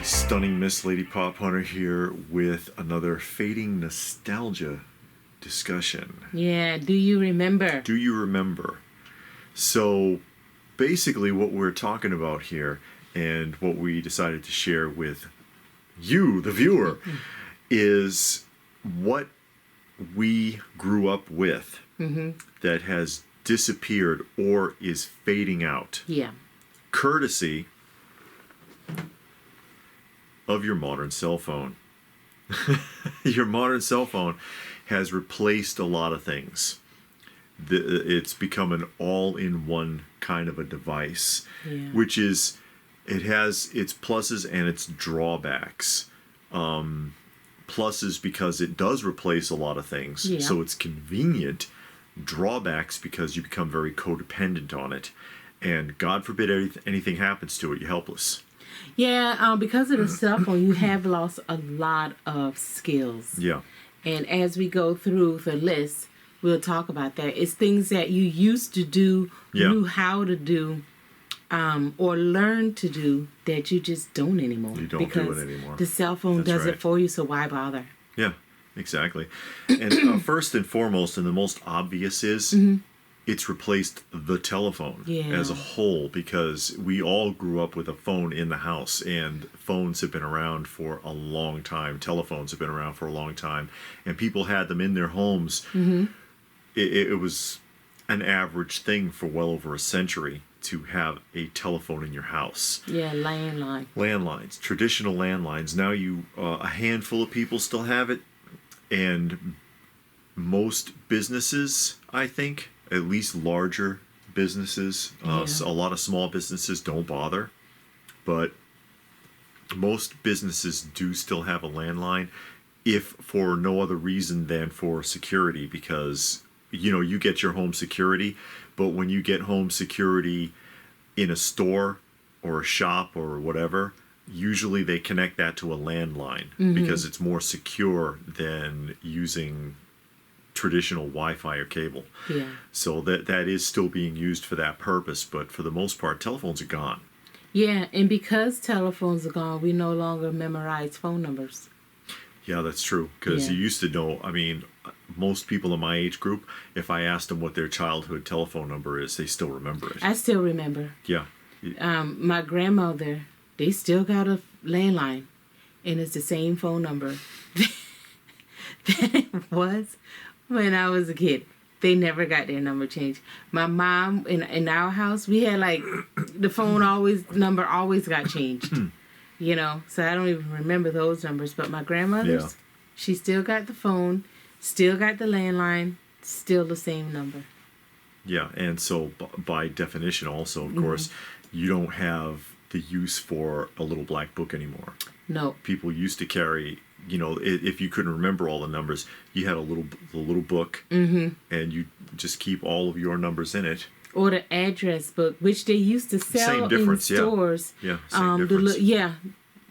Stunning Miss Lady Pop Hunter here with another fading nostalgia discussion. Yeah, do you remember? Do you remember? So basically what we're talking about here and what we decided to share with you, the viewer, is what we grew up with that has disappeared or is fading out. Yeah. Courtesy of your modern cell phone. Your modern cell phone has replaced a lot of things. It's become an all-in-one kind of a device, which is, it has its pluses and its drawbacks. Pluses because it does replace a lot of things, so it's convenient. Drawbacks because you become very codependent on it, and God forbid anything happens to it, you're helpless. Yeah, because of the cell phone, you have lost a lot of skills. Yeah. And as we go through the list, we'll talk about that. It's things that you used to do, knew how to do, or learned to do that you just don't anymore. You don't do it anymore. The cell phone does it for you, so why bother? Yeah, exactly. And first and foremost, and the most obvious is, it's replaced the telephone as a whole, because we all grew up with a phone in the house, and phones have been around for a long time. Telephones have been around for a long time, and people had them in their homes. It was an average thing for well over a century to have a telephone in your house. Yeah, Landlines, traditional landlines. Now a handful of people still have it, and most businesses, I think, at least larger businesses, a lot of small businesses don't bother, but most businesses do still have a landline, if for no other reason than for security, because you get your home security, but when you get home security in a store or a shop or whatever, usually they connect that to a landline because it's more secure than using traditional Wi-Fi or cable. So that is still being used for that purpose, but for the most part, telephones are gone. Yeah, and because telephones are gone, we no longer memorize phone numbers. Yeah, that's true, because you used to know. I mean, most people in my age group, if I asked them what their childhood telephone number is, they still remember it. I still remember. Yeah. My grandmother, they still got a landline, and it's the same phone number that it was when I was a kid. They never got their number changed. My mom, in our house, we had the phone number always got changed. So I don't even remember those numbers. But my grandmother's, she still got the phone, still got the landline, still the same number. Yeah, and so by definition also, of course, you don't have the use for a little black book anymore. No. People used to carry, if you couldn't remember all the numbers, you had a little book, and you just keep all of your numbers in it. Or the address book, which they used to sell in stores. Yeah, same difference.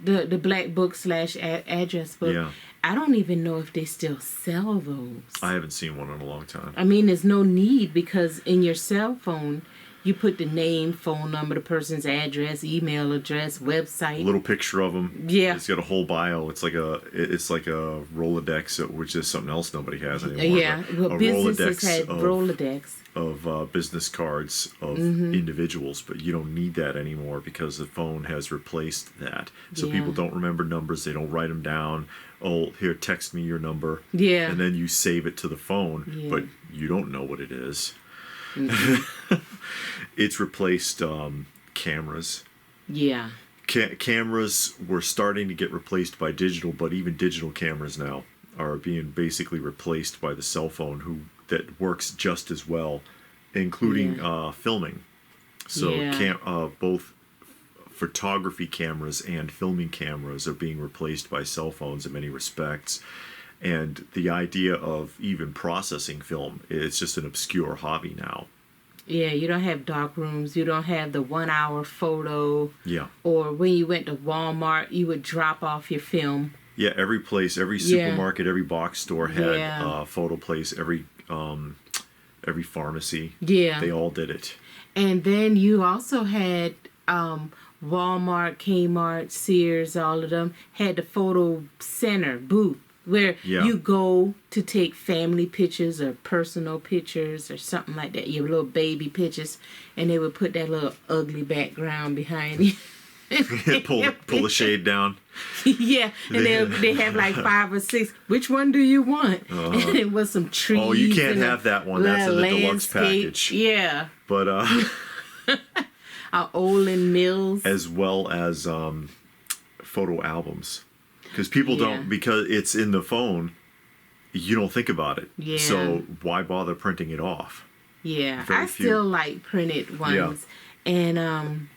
The black book / address book. Yeah. I don't even know if they still sell those. I haven't seen one in a long time. I mean, there's no need, because in your cell phone, you put the name, phone number, the person's address, email address, website. A little picture of them. Yeah. It's got a whole bio. It's like a Rolodex, which is something else nobody has anymore. Yeah. Well, businesses had Rolodex of business cards of individuals, but you don't need that anymore because the phone has replaced that. So people don't remember numbers. They don't write them down. Oh, here, text me your number. Yeah. And then you save it to the phone, but you don't know what it is. It's replaced cameras. Yeah. Cameras were starting to get replaced by digital, but even digital cameras now are being basically replaced by the cell phone that works just as well, including filming. So both photography cameras and filming cameras are being replaced by cell phones in many respects. And the idea of even processing film, it's just an obscure hobby now. Yeah, you don't have dark rooms. You don't have the 1 hour photo. Yeah. Or when you went to Walmart, you would drop off your film. Yeah, every place, every supermarket, every box store had a photo place. Every pharmacy. Yeah. They all did it. And then you also had Walmart, Kmart, Sears, all of them had the photo center booth where you go to take family pictures or personal pictures or something like that, your little baby pictures, and they would put that little ugly background behind you. pull the shade down. Yeah, and they have like 5 or 6. Which one do you want? And it was some trees. Oh, you can't have that one. That's in the deluxe package. Yeah. But our Olin Mills. as well as photo albums, because people don't, because it's in the phone, you don't think about it. Yeah. So why bother printing it off? Yeah, Very I few. still like printed ones, and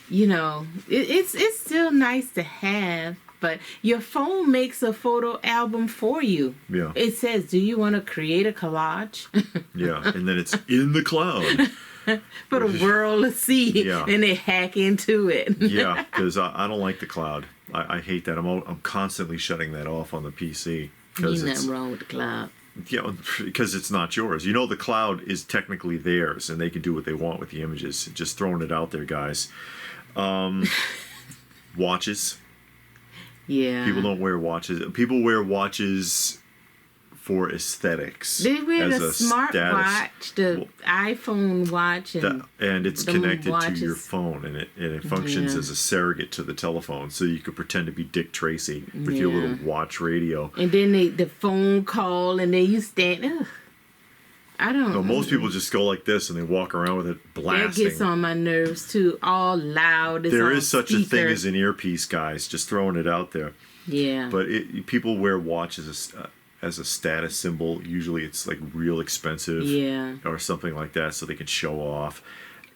you know, it's still nice to have. But your phone makes a photo album for you. Yeah. It says, "Do you want to create a collage?" Yeah, and then it's in the cloud. For the world to see, Yeah. and they hack into it. Yeah, because I don't like the cloud. I hate that. I'm constantly shutting that off on the PC. Ain't nothing wrong with the cloud. Yeah, because it's not yours. You know, the cloud is technically theirs, and they can do what they want with the images. Just throwing it out there, guys. Watches. Yeah. People don't wear watches. People wear watches for aesthetics. They wear as the a smart status. watch, the iPhone watch, and And it's the connected to watches. your phone, and it functions Yeah. as a surrogate to the telephone. So you could pretend to be Dick Tracy with your Yeah. little watch radio. and then the phone call, and then you stand. Ugh, I don't. No, most people just go like this and they walk around with it That blasting. gets on my nerves too. All loud. It's There on is such a thing speaker. as an earpiece, guys. Just throwing it out there. Yeah. But people wear watches as a status symbol. Usually it's like real expensive Yeah. or something like that, so they can show off.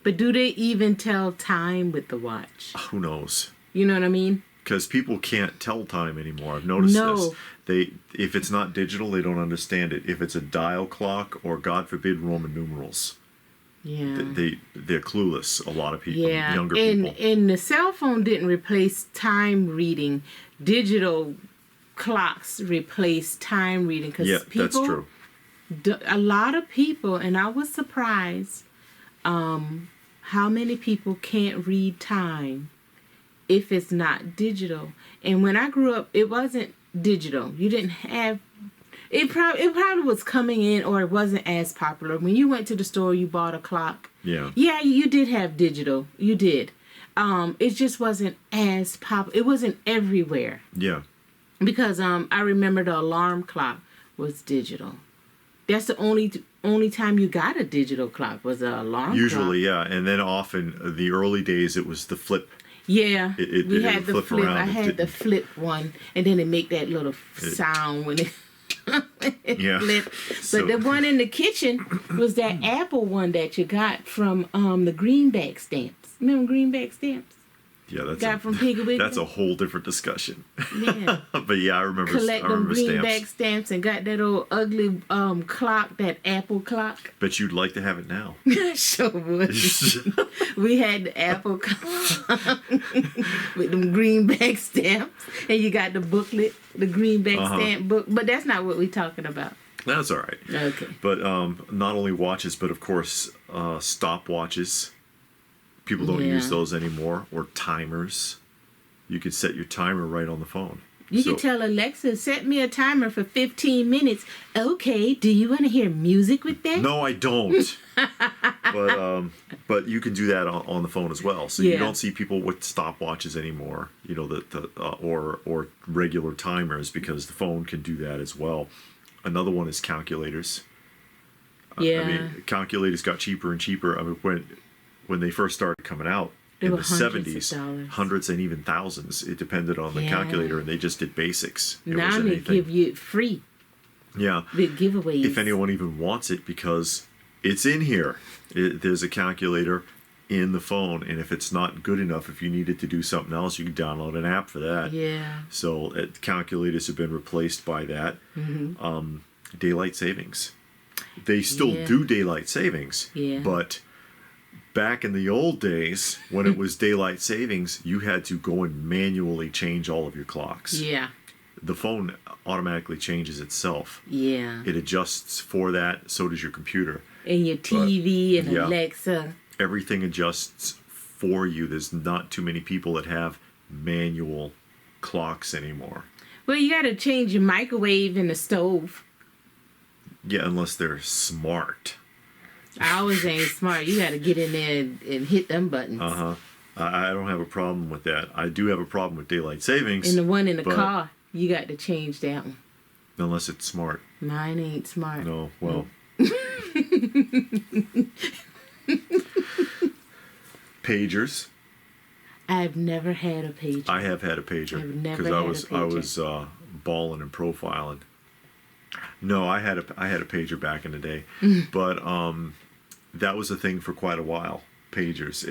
But do they even tell time with the watch? Who knows? You know what I mean? Because people can't tell time anymore. I've noticed No. this. If it's not digital, they don't understand it. If it's a dial clock or, God forbid, Roman numerals, Yeah. they're clueless. A lot of people, Yeah. younger and, people. And the cell phone didn't replace time reading. Digital clocks replaced time reading. Cause Yeah, people, that's true. A lot of people, and I was surprised how many people can't read time if it's not digital. And when I grew up, it wasn't digital. You didn't have it. Probably was coming in, or it wasn't as popular. When you went to the store, you bought a clock. Yeah. Yeah, you did have digital. You did. It just wasn't as popular. It wasn't everywhere. Yeah. Because I remember the alarm clock was digital. That's the only time you got a digital clock was an alarm Usually, clock. yeah. And then often, the early days, it was the flip. Yeah, It we would had the flip flip. around. I It had the didn't- flip one, and then it make that little sound when it, it Yeah. flip. So- But the one in the kitchen was that Apple one that you got from the greenback stamps. Remember greenback stamps? Yeah, that's Got from Piggly Wiggly? that's a whole different discussion. Yeah. But yeah, I remember. Collect I them remember greenback stamps. stamps and got that old ugly clock, that Apple clock. Bet you'd like to have it now. Sure would. We had the Apple clock with them greenback stamps, and you got the booklet, the greenback stamp book. But that's not what we're talking about. That's all right. Okay. But not only watches, but of course stopwatches. People don't Yeah. use those anymore, or timers. You can set your timer right on the phone. You So- can tell Alexa, set me a timer for 15 minutes. Okay, do you want to hear music with that? No, I don't. But you can do that on the phone as well. So Yeah. you don't see people with stopwatches anymore. You know, or regular timers, because the phone can do that as well. Another one is calculators. Yeah. I mean, calculators got cheaper and cheaper. I mean, when they first started coming out They in were the hundreds of 70s, dollars. hundreds and even thousands. It depended on the Yeah. calculator, and they just did basics. It Now wasn't they anything. give you it free Yeah. with giveaways. If anyone even wants it, because it's in here. There's a calculator in the phone, and if it's not good enough, if you needed to do something else, you can download an app for that. Yeah. So calculators have been replaced by that. Mm-hmm. Daylight savings. They still Yeah. do daylight savings, Yeah. but back in the old days, when it was daylight savings, you had to go and manually change all of your clocks. Yeah. The phone automatically changes itself. Yeah. It adjusts for that. So does your computer. And your TV and yeah. Alexa. Everything adjusts for you. There's not too many people that have manual clocks anymore. Well, you got to change your microwave and the stove. Yeah, unless they're smart. Ours ain't smart. You got to get in there and hit them buttons. I don't have a problem with that. I do have a problem with daylight savings. And the one in the car, you got to change that one. Unless it's smart. Mine ain't smart. No, well. Pagers. I've never had a pager. I have had a pager. I've never because had I was a pager. I was balling and profiling. No, I had a pager back in the day, but that was a thing for quite a while. Pagers.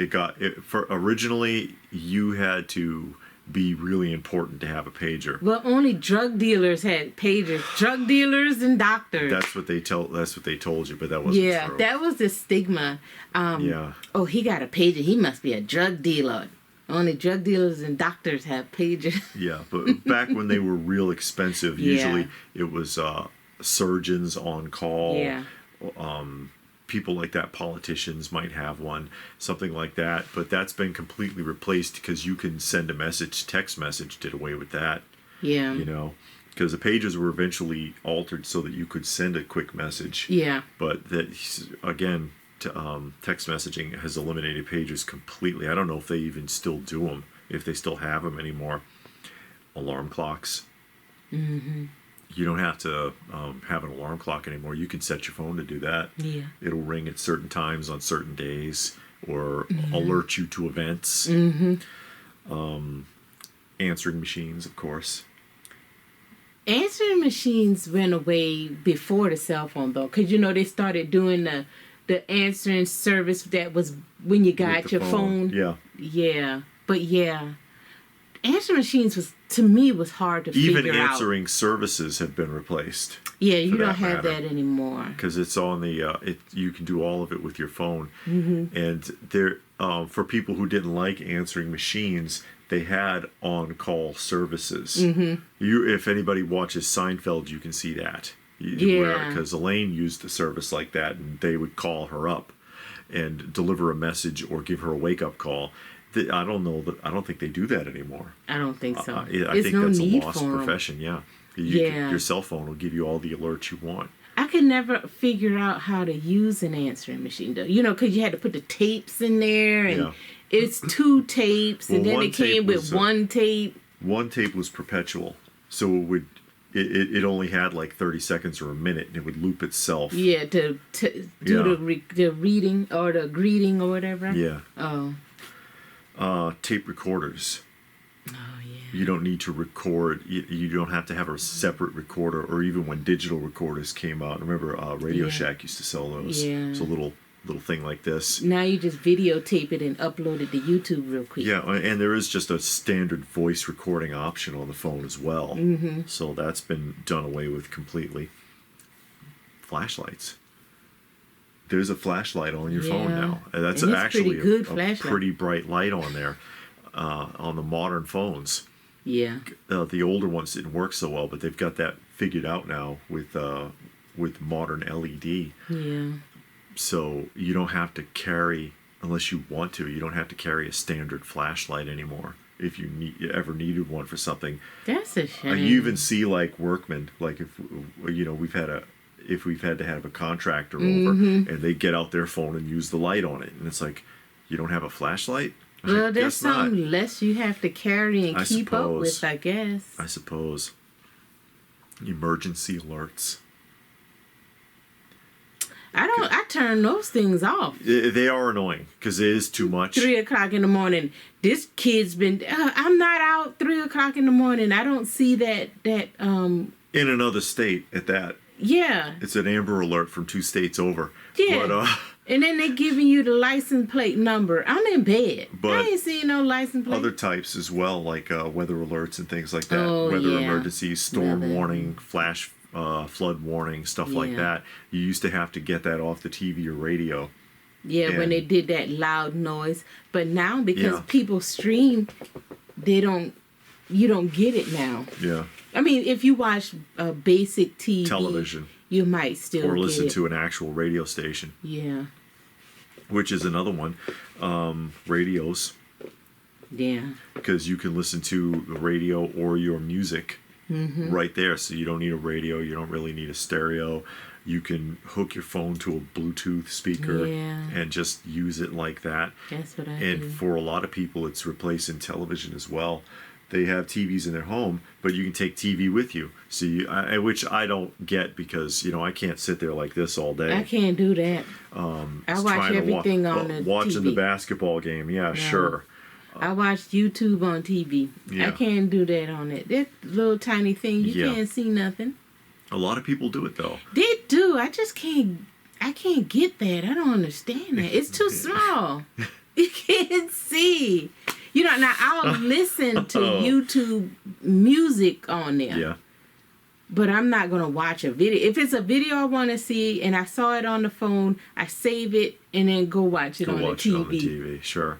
Originally you had to be really important to have a pager. Well, only drug dealers had pagers. Drug dealers and doctors. That's what they told you, but that wasn't yeah, true. that was the stigma. Yeah. Oh, he got a pager. He must be a drug dealer. Only drug dealers and doctors have pagers. Yeah, but back when they were real expensive, usually it was surgeons on call. Yeah. People like that, politicians might have one, something like that. But that's been completely replaced because you can send a message, text message did away with that. Yeah. You know, because the pages were eventually altered so that you could send a quick message. Yeah. But that, again, text messaging has eliminated pages completely. I don't know if they even still do them, if they still have them anymore. Alarm clocks. Mm-hmm. You don't have to have an alarm clock anymore. You can set your phone to do that. Yeah. It'll ring at certain times on certain days or alert you to events. Mm-hmm. Answering machines, of course. Answering machines went away before the cell phone, though, because, you know, they started doing the answering service that was when you got your phone. Yeah. Yeah. But, yeah. Answering machines was hard to figure out. Even answering services have been replaced. Yeah, you don't have that anymore. Because it's on the you can do all of it with your phone. Mm-hmm. And there, for people who didn't like answering machines, they had on-call services. Mm-hmm. If anybody watches Seinfeld, you can see that. Yeah. Because Elaine used a service like that, and they would call her up and deliver a message or give her a wake-up call. I don't think they do that anymore. I don't think so. I think that's a lost for 'em. profession. Yeah. Yeah. Your cell phone will give you all the alerts you want. I could never figure out how to use an answering machine, though. You know, because you had to put the tapes in there, and it's 2 tapes, and then it came with 1 tape. 1 tape was perpetual, so it only had like 30 seconds or a minute, and it would loop itself. Yeah, to do the reading or the greeting or whatever. Yeah. Oh. Tape recorders. Oh, yeah. You don't need to record. You don't have to have a separate recorder, or even when digital recorders came out. I remember Radio Shack used to sell those. Yeah. It's a little thing like this. Now you just videotape it and upload it to YouTube real quick. Yeah, and there is just a standard voice recording option on the phone as well. Mm-hmm. So that's been done away with completely. Flashlights. There's a flashlight on your phone now. That's actually a pretty bright light on there on the modern phones. Yeah. The older ones didn't work so well, but they've got that figured out now with modern LED. Yeah. So you don't have to carry, unless you want to, you don't have to carry a standard flashlight anymore if you ever needed one for something. That's a shame. You even see like workmen, like if we've had to have a contractor over and they get out their phone and use the light on it, and it's like, you don't have a flashlight? Well, there's something less you have to carry and keep up with, I guess. I suppose. Emergency alerts. I turn those things off. They are annoying because it is too much. 3 o'clock in the morning. This kid's been. I'm not out 3 o'clock in the morning. I don't see that. In another state at that. Yeah. It's an Amber Alert from 2 states over. Yeah. But, and then they giving you the license plate number. I'm in bed. But I ain't seeing no license plate. Other types as well, like weather alerts and things like that. Oh, weather emergencies, storm warning, flash flood warning, stuff like that. You used to have to get that off the TV or radio. Yeah, when they did that loud noise. But now, because people stream, you don't get it now. Yeah. I mean, if you watch basic TV, television, you might still or listen get it. to an actual radio station. Yeah. which is another one. Radios, Yeah. because you can listen to the radio or your music right there. So you don't need a radio. You don't really need a stereo. You can hook your phone to a Bluetooth speaker and just use it like that. That's what I And do. for a lot of people, it's replacing television as well. They have TVs in their home, but you can take TV with you. So which I don't get, because I can't sit there like this all day. I can't do that. I watch everything on the watching TV. the basketball game. Yeah, sure. I watch YouTube on TV. Yeah. I can't do that on it. That little tiny thing, you can't see nothing. A lot of people do it though. They do. I just can't. I can't get that. I don't understand that. It's too small. You can't see. Now I'll listen to YouTube music on there. Yeah. But I'm not going to watch a video. If it's a video I want to see and I saw it on the phone, I save it and then go watch it on the TV. It on the TV, sure.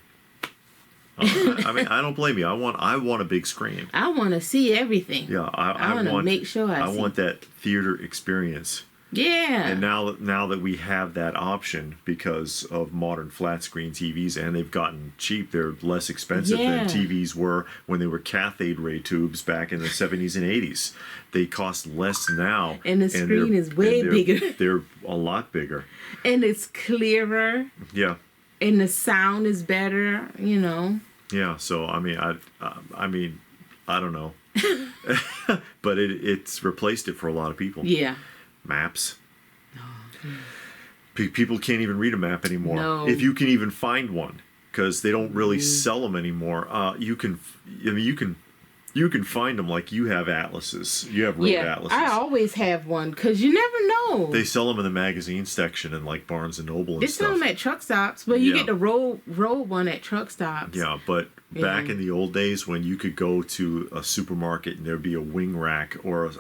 I mean, I don't blame you. I want a big screen. I want to see everything. Yeah, I want to make sure I see. want that theater experience. Yeah. And now that we have that option because of modern flat screen TVs, and they've gotten cheap, they're less expensive than TVs were when they were cathode ray tubes back in the 70s and 80s. They cost less now. And the screen is way bigger. They're a lot bigger. And it's clearer. Yeah. And the sound is better, Yeah, so I mean, I don't know, but it's replaced it for a lot of people. Yeah. Maps. People can't even read a map anymore. No. If you can even find one, because they don't really sell them anymore. You can find them, like you have atlases. You have road atlases. I always have one because you never know. They sell them in the magazine section in like Barnes and Noble and They stuff. sell them at truck stops, but you get the road one at truck stops. Yeah, but back in the old days when you could go to a supermarket and there'd be a wing rack or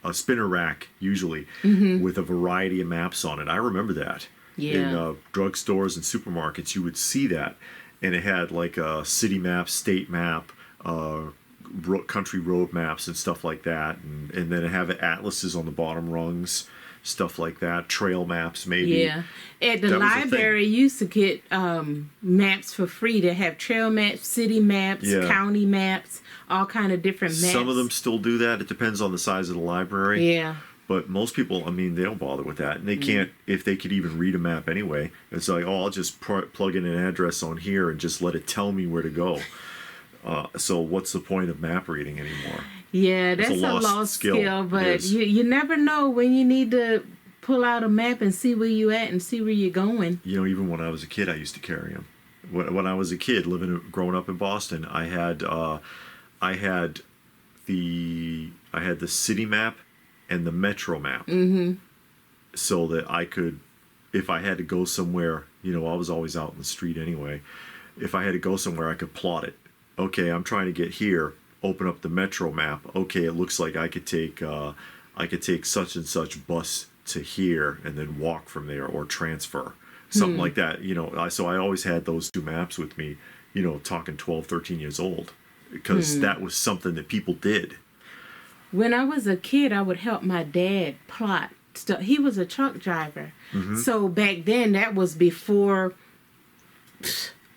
a spinner rack, usually, with a variety of maps on it. I remember that. Yeah. In drugstores and supermarkets, you would see that. And it had like a city map, state map, country road maps and stuff like that. And then it have atlases on the bottom rungs, stuff like that. Trail maps, maybe. Yeah. At the library, you used to get maps for free. They have trail maps, city maps, county maps, all kind of different maps. Some of them still do that. It depends on the size of the library. Yeah. But most people, I mean, they don't bother with that. And they can't, if they could even read a map anyway. It's like, I'll just plug in an address on here and just let it tell me where to go. So what's the point of map reading anymore? Yeah, that's a lost skill. But you never know when you need to pull out a map and see where you at and see where you're going. Even when I was a kid, I used to carry them. When I was a kid, growing up in Boston, I had the city map and the metro map, so that I could, if I had to go somewhere, I was always out in the street anyway. If I had to go somewhere, I could plot it. Okay, I'm trying to get here. Open up the metro map. Okay, it looks like I could take such and such bus to here and then walk from there, or transfer, something like that. So I always had those two maps with me. Talking 12, 13 years old, because that was something that people did. When I was a kid, I would help my dad plot stuff. He was a truck driver. So back then, that was before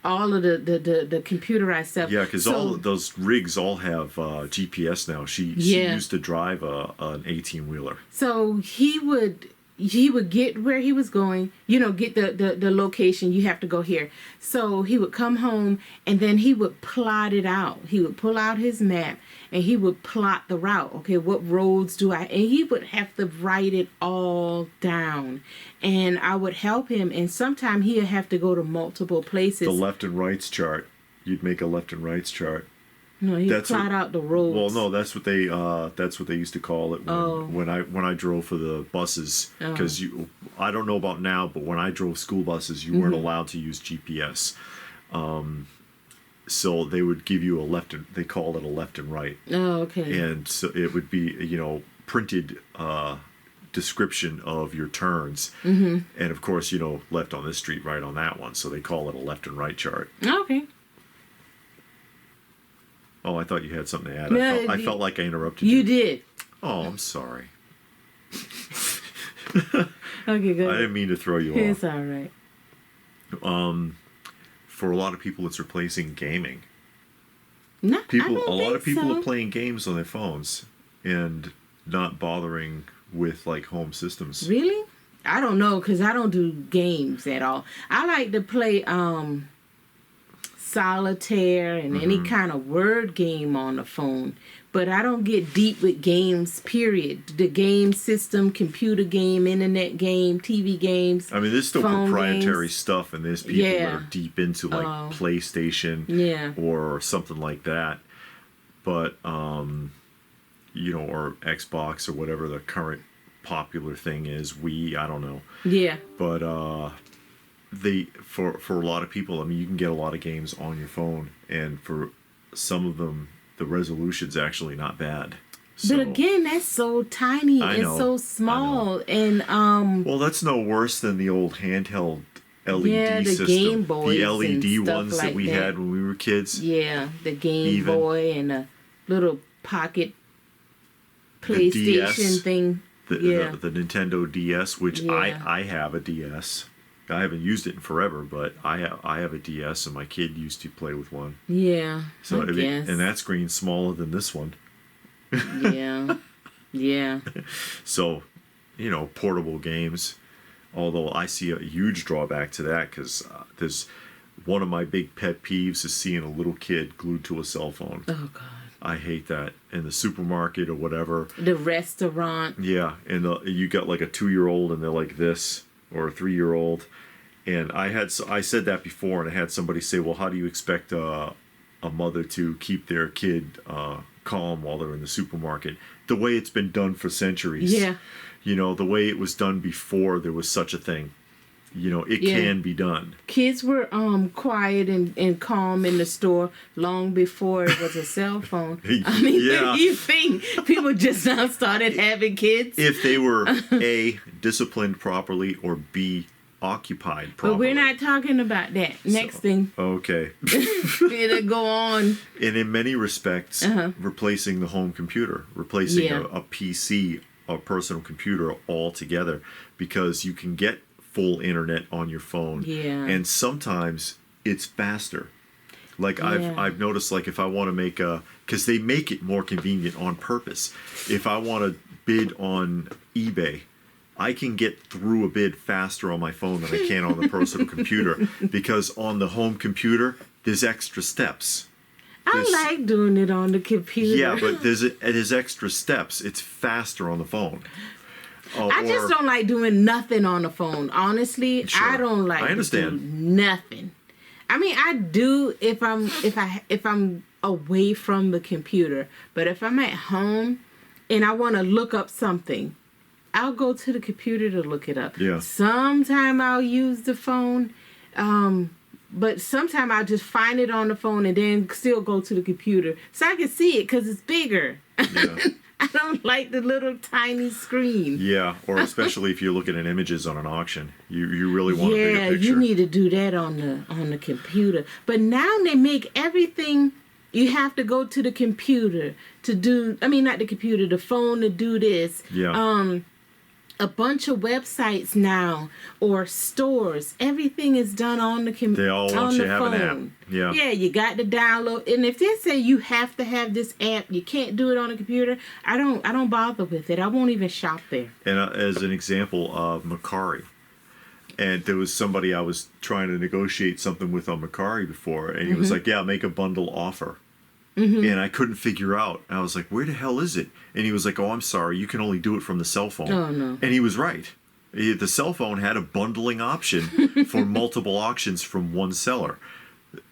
all of the computerized stuff. Yeah, because all of those rigs all have GPS now. She used to drive an 18-wheeler. So he would get where he was going, get the location, you have to go here. So he would come home and then he would plot it out. He would pull out his map and he would plot the route. Okay, what roads and he would have to write it all down. And I would help him, and sometimes he'd have to go to multiple places. The left and rights chart. You'd make a left and rights chart. No, he'd plot out the roads. Well, no, that's what they used to call it when I drove for the buses. Because I don't know about now, but when I drove school buses, you weren't allowed to use GPS. So they would give you they called it a left and right. Oh, okay. And so it would be printed description of your turns, and of course left on this street, right on that one. So they call it a left and right chart. Okay. Oh, I thought you had something to add. No, I felt like I interrupted you. You did. Oh, I'm sorry. Okay, good. I didn't mean to throw you off. It's all right. For a lot of people, it's replacing gaming. No, People, I a don't lot think of people so. are playing games on their phones and not bothering with like home systems. Really? I don't know, because I don't do games at all. I like to play solitaire and any kind of word game on the phone, but I don't get deep with games, period. The game system, computer game, internet game, TV games. I mean, there's still phone proprietary games. stuff, and there's people that Yeah. are deep into like PlayStation Yeah. or something like that. But or Xbox or whatever the current popular thing is, I don't know. Yeah. But for a lot of people, I mean, you can get a lot of games on your phone, and for some of them, the resolution's actually not bad. So, But again, that's so tiny I and know, so I small, and well, that's no worse than the old handheld LED yeah, the system, Game Boys the and LED stuff ones like that we that. had when we were kids. yeah, the Game Even Boy and a little pocket The DS, PlayStation thing. Yeah. the Nintendo DS, which Yeah. I have a DS. I haven't used it in forever, but I have a DS, and my kid used to play with one. Yeah, So I guess. and that screen's smaller than this one. Yeah, yeah. So, portable games. Although I see a huge drawback to that, because there's one of my big pet peeves is seeing a little kid glued to a cell phone. Oh God. I hate that in the supermarket or whatever. The restaurant. Yeah, and you got like a 2-year-old and they're like this, or a 3-year-old, and I said that before, and I had somebody say, "Well, how do you expect a mother to keep their kid calm while they're in the supermarket? The way it's been done for centuries. Yeah. The way it was done before there was such a thing. It Yeah. can be done." Kids were quiet and calm in the store long before it was a cell phone. I mean, Yeah. what do you think? People just now started having kids? If they were A, disciplined properly, or B, occupied properly. But we're not talking about that. Next thing. Okay. It'll go on. And in many respects, replacing the home computer, replacing Yeah. a PC, a personal computer altogether, because you can get full internet on your phone. Yeah. And sometimes it's faster. Like Yeah. I've noticed, like if I want to make because they make it more convenient on purpose. If I want to bid on eBay, I can get through a bid faster on my phone than I can on the personal computer, because on the home computer there's extra steps. There's- I like doing it on the computer. Yeah, but there's extra steps. It's faster on the phone. I just don't like doing nothing on the phone. Honestly, Sure. I don't like I to understand. do nothing. I mean, I do if I'm away from the computer, but if I'm at home and I want to look up something, I'll go to the computer to look it up. Yeah. Sometime I'll use the phone, but sometime I'll just find it on the phone and then still go to the computer so I can see it because it's bigger. Yeah. I don't like the little tiny screen. Yeah, or especially if you're looking at images on an auction, you really want a bigger Yeah, picture. you need to do that on the computer. But now they make everything. You have to go to the computer to do. I mean, not the computer, the phone to do this. Yeah. A bunch of websites now or stores. Everything is done on the computer. They all want you to have an app. Yeah. Yeah, you got to download. And if they say you have to have this app, you can't do it on the computer. I don't bother with it. I won't even shop there. And as an example of Macari, and there was somebody I was trying to negotiate something with on Macari before, and he was like, "Yeah, make a bundle offer." And I couldn't figure out. I was like, "Where the hell is it?" And he was like, "Oh, I'm sorry, you can only do it from the cell phone." Oh, no. And he was right. The cell phone had a bundling option for multiple auctions from one seller.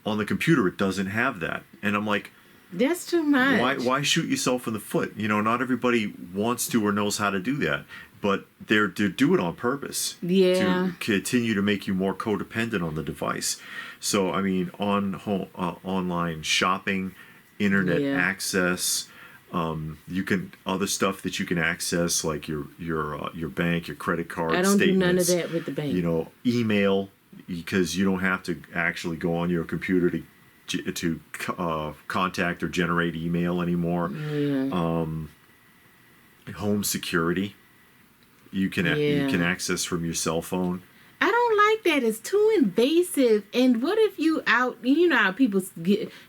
On the computer, it doesn't have that. And I'm like, That's too much. why shoot yourself in the foot? Not everybody wants to or knows how to do that, but they do it on purpose. Yeah. To continue to make you more codependent on the device. So I mean, online shopping, internet Yeah. access, you can other stuff that you can access, like your bank, your credit card I don't do statements. none of that with the bank. Email, because you don't have to actually go on your computer to contact or generate email anymore. Yeah. Home security, you can Yeah. access from your cell phone. I don't like that. It's too invasive. And what if you out, you know how people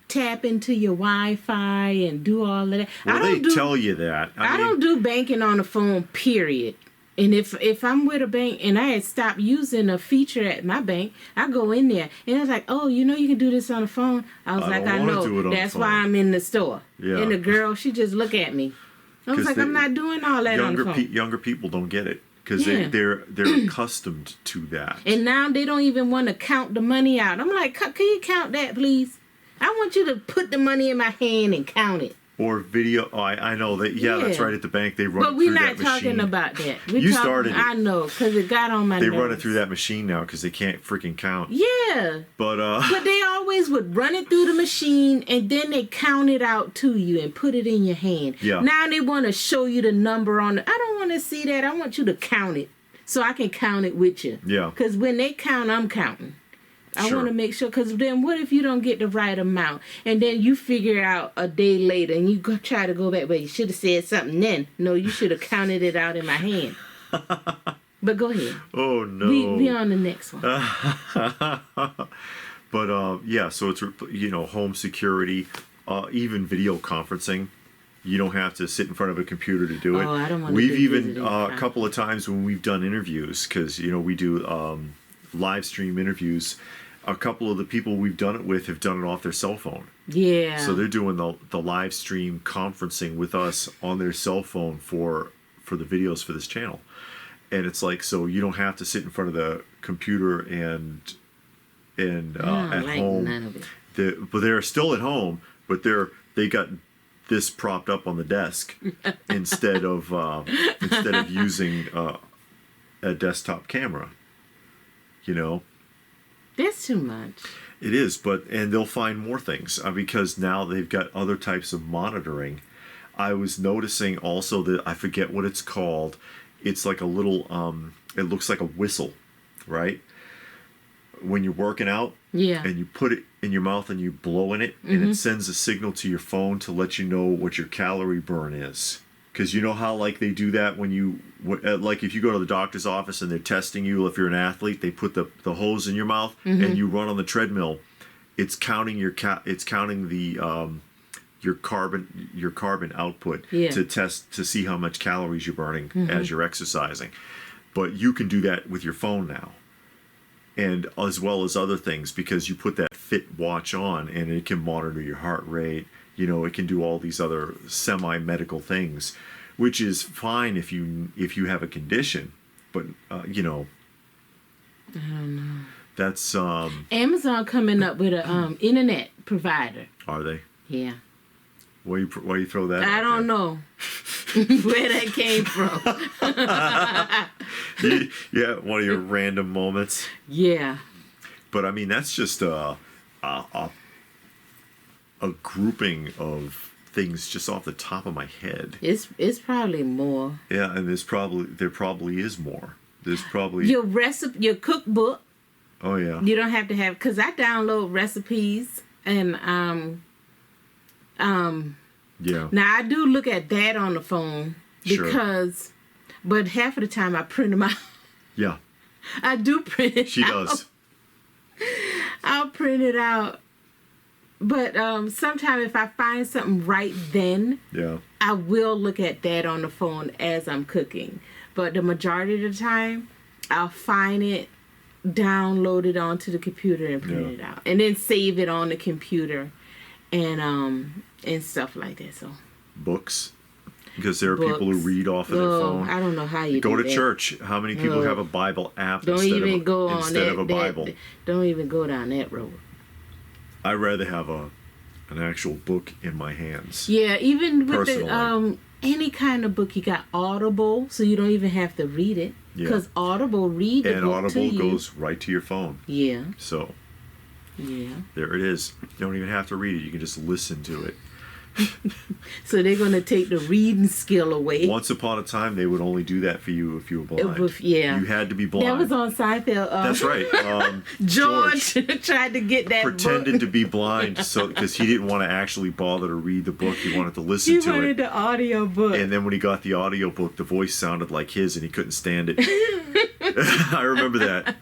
tap into your Wi-Fi and do all of that? Well, they tell you that. I don't do banking on the phone, period. And if I'm with a bank and I had stopped using a feature at my bank, I go in there and it's like, oh, you know you can do this on the phone. I was like, I know. That's why I'm in the store. Yeah. And the girl, she just look at me. I was like, I'm not doing all that on the phone. Younger people don't get it because they're accustomed to that. And now they don't even want to count the money out. I'm like, can you count that, please? I want you to put the money in my hand and count it. Or video. Oh, I know that. Yeah, that's right. At the bank, they run it through that machine. But we're not talking about that. You started it. I know, because it got on my nerves. They run it through that machine now because they can't freaking count. Yeah. But they always would run it through the machine and then they count it out to you and put it in your hand. Yeah. Now they want to show you the number on it. I don't want to see that. I want you to count it so I can count it with you. Yeah. Because when they count, I'm counting. I want to make sure, because then what if you don't get the right amount? And then you figure it out a day later and you try to go back, but you should have said something then. No, you should have counted it out in my hand. But go ahead. Oh, no. We on the next one. But, yeah, so it's, home security, even video conferencing. You don't have to sit in front of a computer to do it. Oh, I don't want to We've even, a couple of times when we've done interviews, because, we do live stream interviews, a couple of the people we've done it with have done it off their cell phone. Yeah. So they're doing the live stream conferencing with us on their cell phone for the videos for this channel. And it's like, so you don't have to sit in front of the computer and at home. None of it. But they're still at home, but they got this propped up on the desk instead of using a desktop camera. That's too much. It is, and they'll find more things because now they've got other types of monitoring. I was noticing also that I forget what it's called. It's like a little, it looks like a whistle, right? When you're working out, yeah, and you put it in your mouth and you blow in it, and it sends a signal to your phone to let you know what your calorie burn is. Because you know how like they do that when you like if you go to the doctor's office and they're testing you if you're an athlete, they put the hose in your mouth and you run on the treadmill. It's counting your your carbon output to test to see how much calories you're burning as you're exercising. But you can do that with your phone now, and as well as other things because you put that Fit watch on and it can monitor your heart rate. It can do all these other semi-medical things, which is fine if you have a condition, but I don't know. That's Amazon coming up with a internet provider. Are they? Yeah. Why you throw that? I don't know where that came from. Yeah, one of your random moments. Yeah. But I mean, that's just a grouping of things just off the top of my head. It's probably more. Yeah, and there probably is more. There's probably your recipe, your cookbook. Oh yeah. You don't have to have, because I download recipes and yeah. Now I do look at that on the phone because, but half of the time I print them out. Yeah. I do print it. She does. I'll print it out. But sometimes if I find something right then, I will look at that on the phone as I'm cooking. But the majority of the time, I'll find it, download it onto the computer and print it out. And then save it on the computer and stuff like that. So books. Because there are people who read off of their phone. I don't know how you go do to that. Church. How many people have a Bible app instead of a Bible? Don't even go down that road. I'd rather have an actual book in my hands. Yeah, even with personally. Any kind of book, you got Audible, so you don't even have to read it. Because Audible read the book to you. And Audible goes right to your phone. Yeah. So. Yeah. There it is. You don't even have to read it. You can just listen to it. So they're going to take the reading skill away. Once upon a time, they would only do that for you if you were blind. Yeah. You had to be blind. That was on Seinfeld. That's right. George tried to get that pretended to be blind because he didn't want to actually bother to read the book. He wanted to listen to it. He wanted the audio book. And then when he got the audio book, the voice sounded like his and he couldn't stand it. I remember that.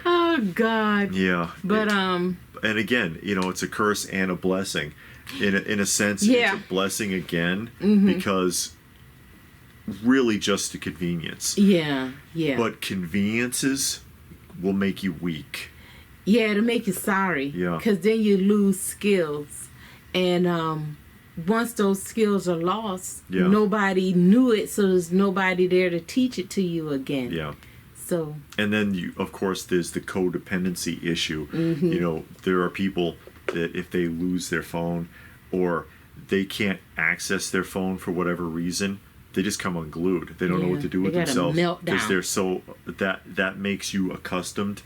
Oh God. Yeah. But and again, it's a curse and a blessing. In a sense, Yeah. it's a blessing again because really just a convenience. yeah. But conveniences will make you weak. Yeah, to make you sorry. Yeah. Because then you lose skills. And once those skills are lost, Yeah. nobody knew it, so there's nobody there to teach it to you again. Yeah. So. And then, of course, there's the codependency issue. There are people that if they lose their phone or they can't access their phone for whatever reason, they just come unglued. They don't know what to do with themselves because they're so that makes you accustomed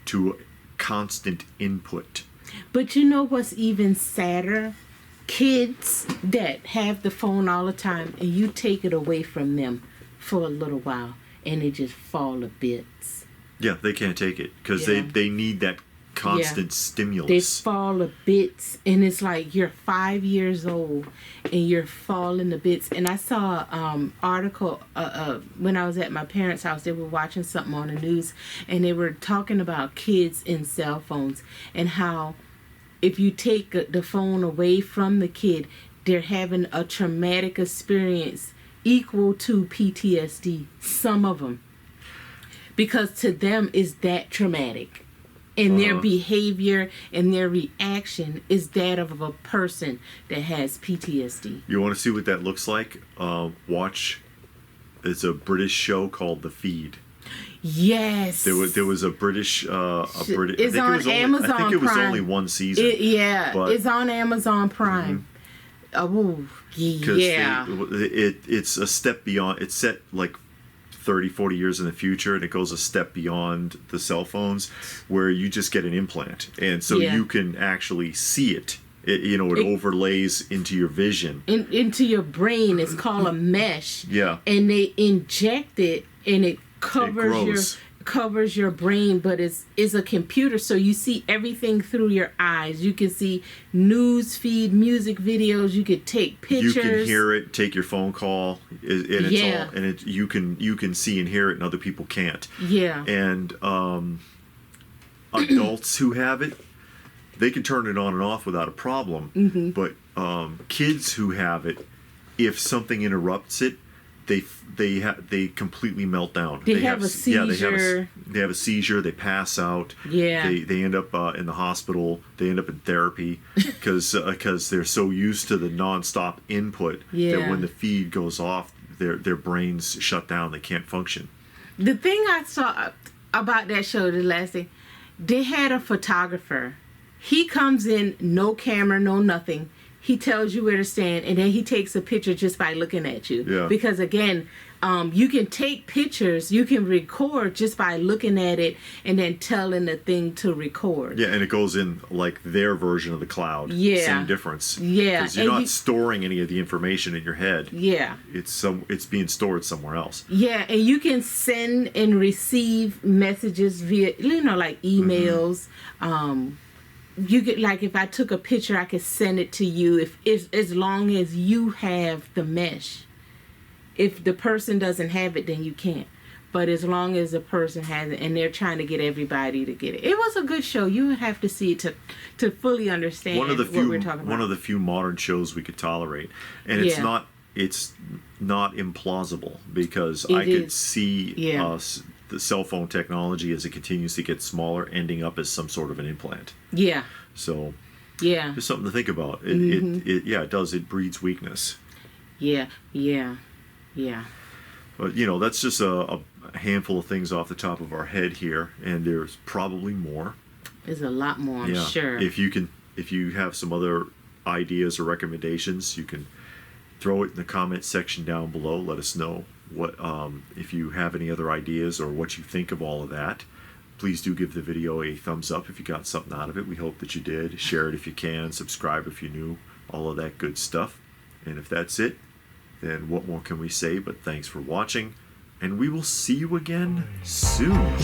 to constant input. But you know what's even sadder? Kids that have the phone all the time and you take it away from them for a little while and they just fall to bits. Yeah, they can't take it because they need that constant stimulus. They fall to bits, and it's like you're 5 years old and you're falling to bits. And I saw article when I was at my parents' house. They were watching something on the news, and they were talking about kids in cell phones and how if you take the phone away from the kid, they're having a traumatic experience equal to PTSD. Some of them, because to them is that traumatic. And their behavior and their reaction is that of a person that has PTSD. You want to see what that looks like? Watch. It's a British show called The Feed. Yes. There was a British. It's on Amazon I think it was Prime. only one season. It's on Amazon Prime. Oh, yeah. It's a step beyond. It's set like 30, 40 years in the future, and it goes a step beyond the cell phones where you just get an implant. And so you can actually see it. It overlays into your vision. Into your brain. It's called a mesh. Yeah. And they inject it, and it covers your brain, but it's a computer, so you see everything through your eyes. You can see news feed, music videos. You could take pictures. You can hear it, take your phone call, you can see and hear it, and other people can't. Yeah. And adults who have it, they can turn it on and off without a problem. But kids who have it, if something interrupts it, they completely melt down. They have a seizure. They have a seizure. They pass out. Yeah. They end up in the hospital. They end up in therapy because they're so used to the nonstop input that when the feed goes off, their brains shut down. They can't function. The thing I saw about that show, the last thing, they had a photographer. He comes in, no camera, no nothing. He tells you where to stand, and then he takes a picture just by looking at you. Yeah. Because again, you can take pictures, you can record just by looking at it and then telling the thing to record. Yeah, and it goes in like their version of the cloud. Yeah. Same difference. Yeah. Because you're not storing any of the information in your head. Yeah. It's being stored somewhere else. Yeah, and you can send and receive messages via, like emails. You could, like, if I took a picture, I could send it to you if as long as you have the mesh. If the person doesn't have it, then you can't. But as long as the person has it, and they're trying to get everybody to get it. It was a good show. You would have to see it to fully understand what we're talking about. One of the few modern shows we could tolerate. And it's not implausible because I could see the cell phone technology as it continues to get smaller ending up as some sort of an implant. Yeah. So just something to think about. It does. It breeds weakness. Yeah. But that's just a handful of things off the top of our head here, and there's probably more. There's a lot more, I'm sure. If you have some other ideas or recommendations, you can throw it in the comment section down below. Let us know what if you have any other ideas or what you think of all of that. Please do give the video a thumbs up if you got something out of it. We hope that you did. Share it if you can. Subscribe if you're new. All of that good stuff. And if that's it, then what more can we say but thanks for watching, and we will see you again soon.